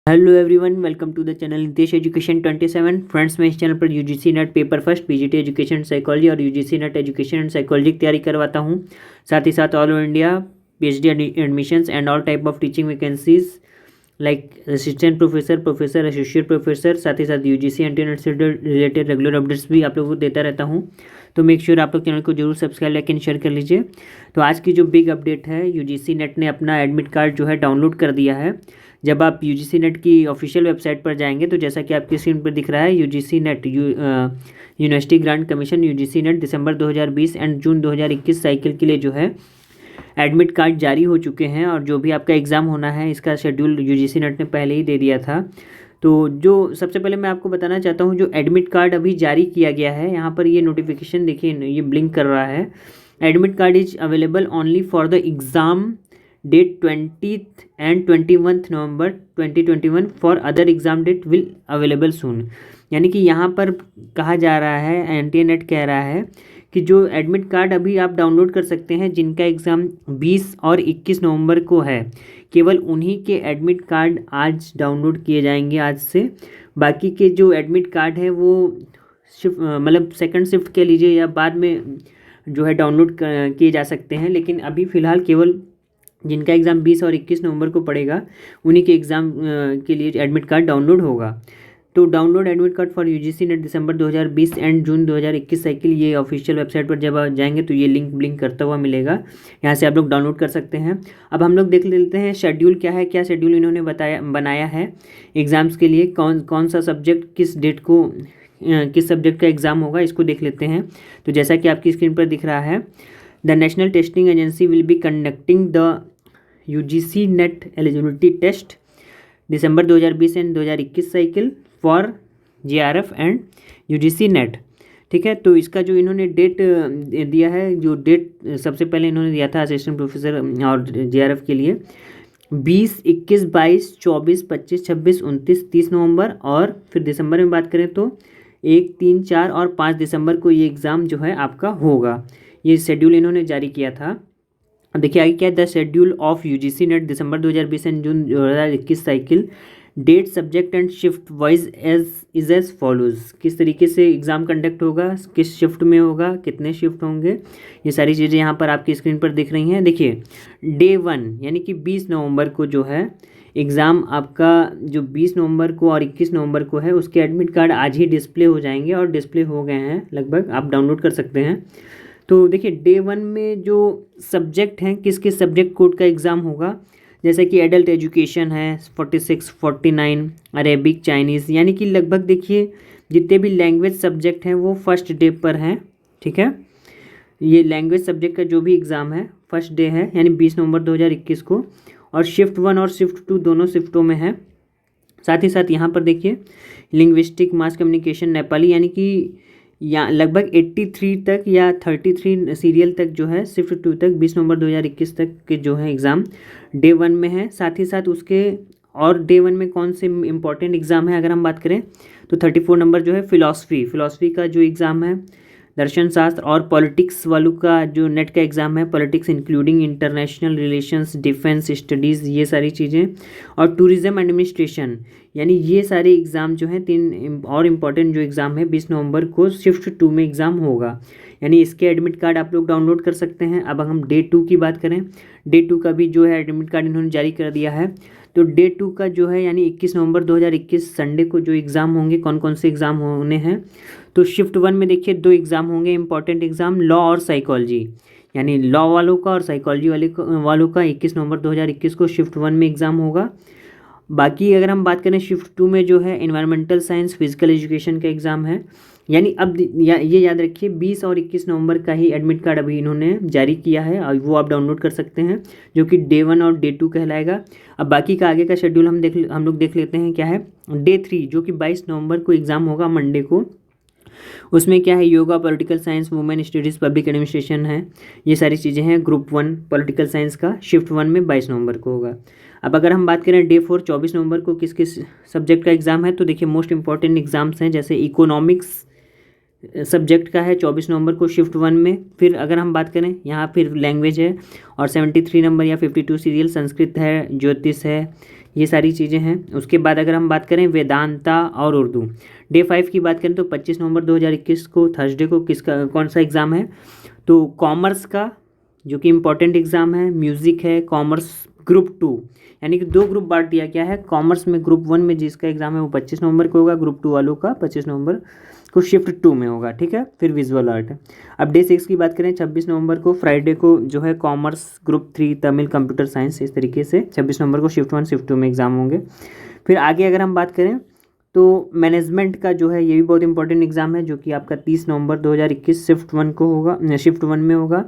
Hello everyone, welcome to the channel Nitesh education 27। Friends, मैं इस channel पर UGC NET paper first, PGT education and psychology और UGC NET education and psychology की तैयारी करवाता हूं। साथ ही साथ all over India PhD admissions and all type of teaching vacancies like assistant professor, professor, associate professor, साथ ही साथ यूजीसी एंट्रेंस से रिलेटेड रेगुलर अपडेट्स भी आप लोगों को देता रहता हूँ। तो मेक श्योर आप लोग चैनल को जरूर सब्सक्राइब, लाइक एंड शेयर कर लीजिए। तो आज की जो बिग अपडेट है, यूजीसी नेट ने अपना एडमिट कार्ड जो है डाउनलोड कर दिया है। जब आप यूजीसी नेट की ऑफिशियल वेबसाइट पर जाएंगे तो जैसा कि आपकी स्क्रीन पर दिख रहा है, UGC net university grant commission UGC NET December 2020 and June 2021 cycle के लिए जो है एडमिट कार्ड जारी हो चुके हैं। और जो भी आपका एग्ज़ाम होना है इसका शेड्यूल यूजीसी नेट ने पहले ही दे दिया था। तो जो सबसे पहले मैं आपको बताना चाहता हूँ, जो एडमिट कार्ड अभी जारी किया गया है, यहाँ पर ये नोटिफिकेशन देखिए, ये ब्लिंक कर रहा है। Admit card is available only for the exam date 20th and 21st November 2021 for other exam date will available soon. यानी कि यहाँ पर कहा जा रहा है, एनटीए नेट कह रहा है कि जो एडमिट कार्ड अभी आप डाउनलोड कर सकते हैं जिनका एग्ज़ाम 20 और 21 नवंबर को है, केवल उन्हीं के एडमिट कार्ड आज डाउनलोड किए जाएंगे आज से। बाकी के जो एडमिट कार्ड है वो शिफ्ट मतलब सेकंड शिफ्ट के लीजिए या बाद में जो है डाउनलोड किए जा सकते हैं। लेकिन अभी फ़िलहाल केवल जिनका एग्ज़ाम 20 और 21 नवंबर को पड़ेगा उन्हीं के एग्ज़ाम के लिए एडमिट कार्ड डाउनलोड होगा। तो download admit card for UGC NET December 2020 and June 2021 cycle, ये ऑफिशियल वेबसाइट पर जब आप जाएंगे तो ये लिंक ब्लिंक करता हुआ मिलेगा, यहाँ से आप लोग डाउनलोड कर सकते हैं। अब हम लोग देख लेते हैं शेड्यूल क्या है, क्या शेड्यूल इन्होंने बनाया है एग्ज़ाम्स के लिए, कौन सा सब्जेक्ट किस डेट को किस सब्जेक्ट का एग्ज़ाम होगा, इसको देख लेते हैं। तो जैसा कि आपकी स्क्रीन पर दिख रहा है, the national testing agency will be conducting the UGC NET eligibility test December 2020 and 2021 cycle for JRF and UGC NET. ठीक है, तो इसका जो इन्होंने डेट दिया है, जो डेट सबसे पहले इन्होंने दिया था असिस्टेंट प्रोफेसर और जेआरएफ के लिए 20, 21, 22, 24, 25, 26, 29, 30 नवंबर, और फिर दिसंबर में बात करें तो 1, 3, 4 और 5 दिसंबर को ये एग्ज़ाम जो है आपका होगा। ये शेड्यूल इन्होंने जारी किया था। अब देखिए आगे क्या है, the schedule of UGC NET December 2020 and June 2021 cycle, date, subject and shift wise as follows. किस तरीके से एग्ज़ाम कंडक्ट होगा, किस शिफ्ट में होगा, कितने शिफ्ट होंगे, ये सारी चीज़ें यहाँ पर आपकी स्क्रीन पर दिख रही हैं। देखिए डे 1 यानी कि 20 नवंबर को जो है एग्ज़ाम आपका, जो 20 नवंबर को और 21 नवंबर को है, उसके एडमिट कार्ड आज ही डिस्प्ले हो जाएंगे और डिस्प्ले हो गए हैं लगभग, आप डाउनलोड कर सकते हैं। तो देखिए डे 1 में जो सब्जेक्ट हैं, किस किस सब्जेक्ट कोड का एग्ज़ाम होगा, जैसे कि एडल्ट एजुकेशन है 46, 49, अरेबिक, चाइनीज़, यानी कि लगभग देखिए जितने भी लैंग्वेज सब्जेक्ट हैं वो फर्स्ट डे पर हैं। ठीक है, ये लैंग्वेज सब्जेक्ट का जो भी एग्ज़ाम है फर्स्ट डे है, यानी 20 नवंबर 2021 को, और शिफ्ट 1 और शिफ्ट 2 दोनों शिफ्टों में है। साथ ही साथ यहाँ पर देखिए लिंग्विस्टिक, मास कम्युनिकेशन, नेपाली, यानी कि या लगभग 83 तक या 33 सीरियल तक जो है शिफ्ट 2 तक 20 नवंबर 2021 तक के जो है एग्ज़ाम डे 1 में है। साथ ही साथ उसके और डे 1 में कौन से इंपॉर्टेंट एग्ज़ाम है अगर हम बात करें तो 34 नंबर जो है फिलॉसफी का जो एग्ज़ाम है, दर्शन शास्त्र और पॉलिटिक्स वालों का जो नेट का एग्ज़ाम है, politics including international relations, defence studies, ये सारी चीज़ें, और टूरिज़्म एडमिनिस्ट्रेशन, यानी ये सारे एग्ज़ाम जो हैं 3 और इम्पॉर्टेंट जो एग्ज़ाम है 20 नवंबर को शिफ्ट 2 में एग्ज़ाम होगा। यानी इसके एडमिट कार्ड आप लोग डाउनलोड कर सकते हैं। अब हम डे 2 की बात करें, डे 2 का भी जो है एडमिट कार्ड इन्होंने जारी कर दिया है। तो डे 2 का जो है यानी 21 नवंबर 2021 संडे को जो एग्ज़ाम होंगे, कौन कौन से एग्ज़ाम होने हैं, तो शिफ्ट 1 में देखिए 2 एग्ज़ाम होंगे इंपॉर्टेंट एग्ज़ाम, लॉ और साइकोलॉजी, यानी लॉ वालों का और साइकोलॉजी वालों का 21 नवंबर 2021 को शिफ्ट 1 में एग्ज़ाम होगा। बाकी अगर हम बात करें शिफ्ट 2 में जो है एनवायरमेंटल साइंस, फिजिकल एजुकेशन का एग्ज़ाम है। यानी अब ये याद रखिए 20 और 21 नवंबर का ही एडमिट कार्ड अभी इन्होंने जारी किया है और वो आप डाउनलोड कर सकते हैं, जो कि डे 1 और डे 2 कहलाएगा। अब बाकी का आगे का शेड्यूल हम लोग देख लेते हैं क्या है। डे 3 जो कि 22 नवंबर को एग्ज़ाम होगा मंडे को, उसमें क्या है, yoga, political science, women studies, public administration है, ये सारी चीज़ें हैं। ग्रुप 1 पॉलिटिकल साइंस का शिफ्ट 1 में 22 नवंबर को होगा। अब अगर हम बात करें डे 4 24 नवंबर को किस किस सब्जेक्ट का एग्ज़ाम है, तो देखिए मोस्ट इंपॉर्टेंट एग्ज़ाम्स हैं, जैसे इकोनॉमिक्स, सब्जेक्ट का है 24 नवंबर को शिफ्ट 1 में। फिर अगर हम बात करें यहाँ फिर लैंग्वेज है और 73 नंबर या 52 सीरियल संस्कृत है, ज्योतिष है, ये सारी चीज़ें हैं। उसके बाद अगर हम बात करें वेदांता और उर्दू, डे 5 की बात करें तो 25 नवंबर 2021 को थर्सडे को कौन सा एग्ज़ाम है, तो कॉमर्स का जो कि इम्पॉर्टेंट एग्ज़ाम है, म्यूज़िक है, कॉमर्स ग्रुप 2, यानी कि 2 ग्रुप बांट दिया गया है। कॉमर्स में ग्रुप 1 में जिसका एग्ज़ाम है वो 25 नवंबर को होगा, ग्रुप 2 वालों का 25 नवंबर को शिफ्ट 2 में होगा, ठीक है। फिर विजुअल आर्ट है। अब डे 6 की बात करें 26 नवंबर को फ्राइडे को जो है commerce group 3 Tamil computer science, इस तरीके से 26 नवंबर को शिफ्ट 1 शिफ्ट 2 में एग्ज़ाम होंगे। फिर आगे अगर हम बात करें तो मैनेजमेंट का जो है ये भी बहुत इंपॉर्टेंट एग्ज़ाम है, जो कि आपका 30 नवंबर 2021 शिफ्ट 1 को होगा, शिफ्ट 1 में होगा।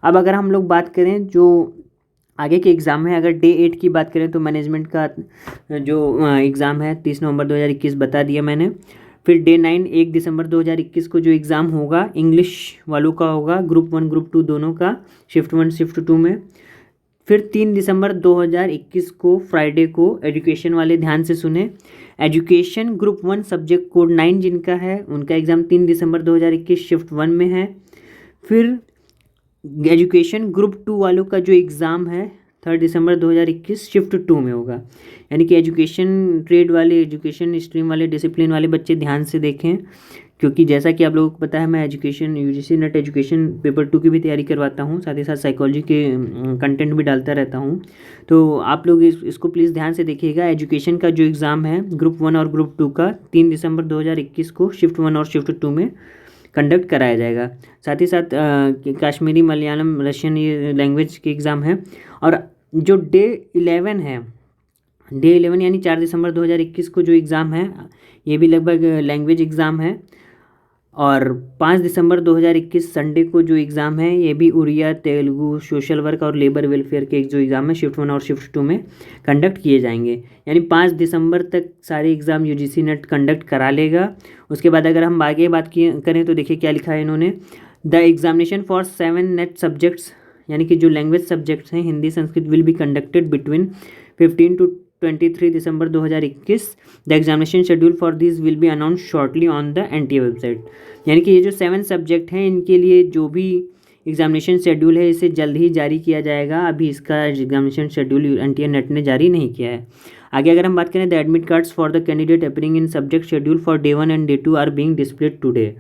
अब अगर हम लोग बात करें जो आगे के एग्ज़ाम है, अगर डे 8 की बात करें तो मैनेजमेंट का जो एग्ज़ाम है 30 नवंबर 2021 बता दिया मैंने। फिर डे 9 1 दिसंबर 2021 को जो एग्ज़ाम होगा इंग्लिश वालों का होगा, ग्रुप 1 ग्रुप 2 दोनों का, शिफ्ट 1 शिफ्ट 2 में। फिर 3 दिसंबर 2021 को फ्राइडे को एजुकेशन वाले ध्यान से सुने, एजुकेशन ग्रुप 1 सब्जेक्ट कोड 9 जिनका है उनका एग्ज़ाम 3 दिसंबर 2021 शिफ्ट 1 में है। फिर एजुकेशन ग्रुप 2 वालों का जो एग्ज़ाम है 3 दिसंबर 2021 शिफ्ट 2 में होगा। यानी कि एजुकेशन ट्रेड वाले, एजुकेशन स्ट्रीम वाले, डिसिप्लिन वाले बच्चे ध्यान से देखें, क्योंकि जैसा कि आप लोगों को पता है मैं education UGC NET education paper 2 की भी तैयारी करवाता हूँ, साथ ही साथ साइकोलॉजी के कंटेंट भी डालता रहता हूँ। तो आप लोग इसको प्लीज़ ध्यान से देखिएगा। एजुकेशन का जो एग्ज़ाम है ग्रुप 1 और ग्रुप 2 का 3 दिसंबर 2021 को शिफ्ट 1 और शिफ्ट 2 में कंडक्ट कराया जाएगा। साथ ही साथ कश्मीरी, मलयालम, रशियन ये लैंग्वेज के एग्ज़ाम है। और जो डे 11 है, डे 11 यानी 4 दिसंबर 2021 को जो एग्ज़ाम है ये भी लगभग लैंग्वेज एग्ज़ाम है। और 5 दिसंबर 2021 संडे को जो एग्ज़ाम है ये भी उड़िया, तेलुगु, सोशल वर्क और लेबर वेलफेयर के जो एग्ज़ाम है शिफ्ट 1 और शिफ्ट 2 में कंडक्ट किए जाएंगे। यानी 5 दिसंबर तक सारे एग्ज़ाम यूजीसी नेट कंडक्ट करा लेगा। उसके बाद अगर हम आगे बात करें तो देखिए क्या लिखा है इन्होंने, the examination for 7 net subjects, यानी कि जो लैंग्वेज सब्जेक्ट्स हैं Hindi Sanskrit, will be conducted between 15 to 23 December 2021। The examination schedule for this will be announce shortly on the NTA website. यानी कि ये जो 7 सब्जेक्ट हैं इनके लिए जो भी एग्जामिनेशन शेड्यूल है इसे जल्द ही जारी किया जाएगा। अभी इसका एग्जामिनेशन शेड्यूल एनटीए नेट ने जारी नहीं किया है। आगे अगर हम बात करें the admit cards for the candidate appearing in subject schedule for day 1 and day 2 are being displayed today.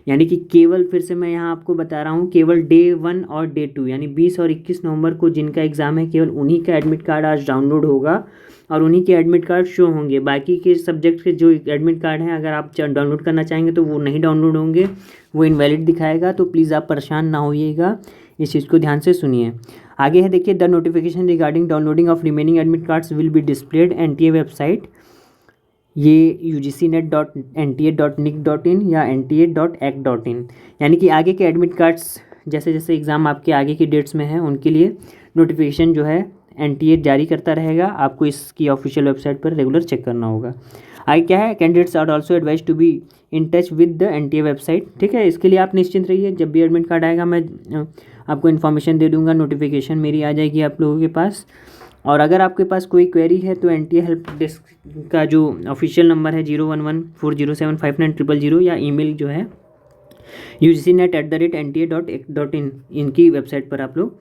यानी कि केवल, फिर से मैं यहाँ आपको बता रहा हूँ, केवल डे 1 और डे 2 यानी 20 और 21 नवंबर को जिनका एग्ज़ाम है केवल उन्हीं का एडमिट कार्ड आज डाउनलोड होगा और उन्हीं के एडमिट कार्ड शो होंगे। बाकी के सब्जेक्ट के जो एडमिट कार्ड हैं अगर आप डाउनलोड करना चाहेंगे तो वो नहीं डाउनलोड होंगे, वो इनवैलिड दिखाएगा। तो प्लीज़ आप परेशान ना होइएगा, इस चीज़ को ध्यान से सुनिए। आगे है देखिए, the notification regarding downloading of remaining admit cards will be displayed NTA website. ये ugcnet.nta.nic.in या nta.ac.in। यानी कि आगे के एडमिट कार्ड्स जैसे जैसे एग्ज़ाम आपके आगे की डेट्स में हैं उनके लिए नोटिफिकेशन जो है एनटीए जारी करता रहेगा। आपको इसकी ऑफिशियल वेबसाइट पर रेगुलर चेक करना होगा। आगे क्या है, candidates are also advise to be in touch with the NTA website. ठीक है, इसके लिए आप निश्चिंत रहिए, जब भी एडमिट कार्ड आएगा मैं आपको इन्फॉर्मेशन दे दूंगा, नोटिफिकेशन मेरी आ जाएगी आप लोगों के पास। और अगर आपके पास कोई क्वेरी है तो एनटीए हेल्प डेस्क का जो ऑफिशियल नंबर है 01140759000 या ईमेल जो है ugcnet@nta.ac.in, इनकी वेबसाइट पर आप लोग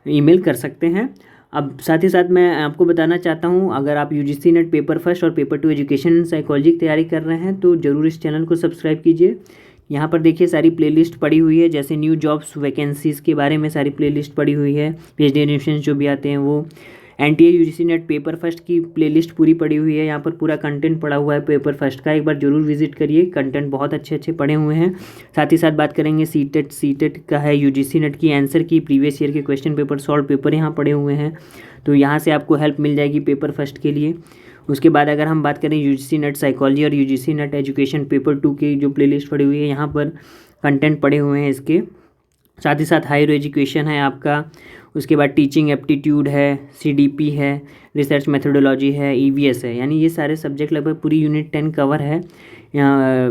ईमेल कर सकते हैं। अब साथ ही साथ मैं आपको बताना चाहता हूं, अगर आप यूजीसी नेट पेपर फर्स्ट और पेपर 2 एजुकेशन एंड साइकोलॉजी की तैयारी कर रहे हैं तो ज़रूर इस चैनल को सब्सक्राइब कीजिए। यहाँ पर देखिए सारी प्लेलिस्ट पड़ी हुई है, जैसे न्यू जॉब्स वैकेंसीज़ के बारे में सारी प्लेलिस्ट पड़ी हुई है, पीएचडी एडमिशन जो भी आते हैं वो। NTA UGC NET paper first की प्लेलिस्ट पूरी पड़ी हुई है, यहाँ पर पूरा कंटेंट पड़ा हुआ है पेपर फर्स्ट का, एक बार जरूर विजिट करिए, कंटेंट बहुत अच्छे अच्छे पड़े हुए हैं। साथ ही साथ बात करेंगे सीटेट का है, यूजीसी नेट की आंसर की प्रीवियस ईयर के क्वेश्चन पेपर सॉल्व पेपर यहाँ पड़े हुए हैं, तो यहाँ से आपको हेल्प मिल जाएगी पेपर फर्स्ट के लिए। उसके बाद अगर हम बात करें यूजीसी नेट साइकोलॉजी और यूजीसी नेट एजुकेशन पेपर 2 की जो प्लेलिस्ट पड़ी हुई है, यहाँ पर कंटेंट पड़े हुए हैं इसके। साथ ही साथ हायर एजुकेशन है आपका, उसके बाद टीचिंग एप्टीट्यूड है, सीडीपी है, रिसर्च मेथोडोलॉजी है, ईवीएस है, यानी ये सारे सब्जेक्ट लगभग पूरी यूनिट 10 कवर है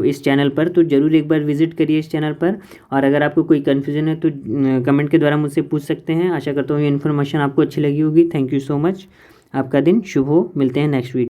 इस चैनल पर। तो ज़रूर एक बार विजिट करिए इस चैनल पर। और अगर आपको कोई कन्फ्यूज़न है तो कमेंट के द्वारा मुझसे पूछ सकते हैं। आशा करता हूँ ये इन्फॉर्मेशन आपको अच्छी लगी होगी। थैंक यू सो मच, आपका दिन शुभ हो। मिलते हैं नेक्स्ट वीडियो।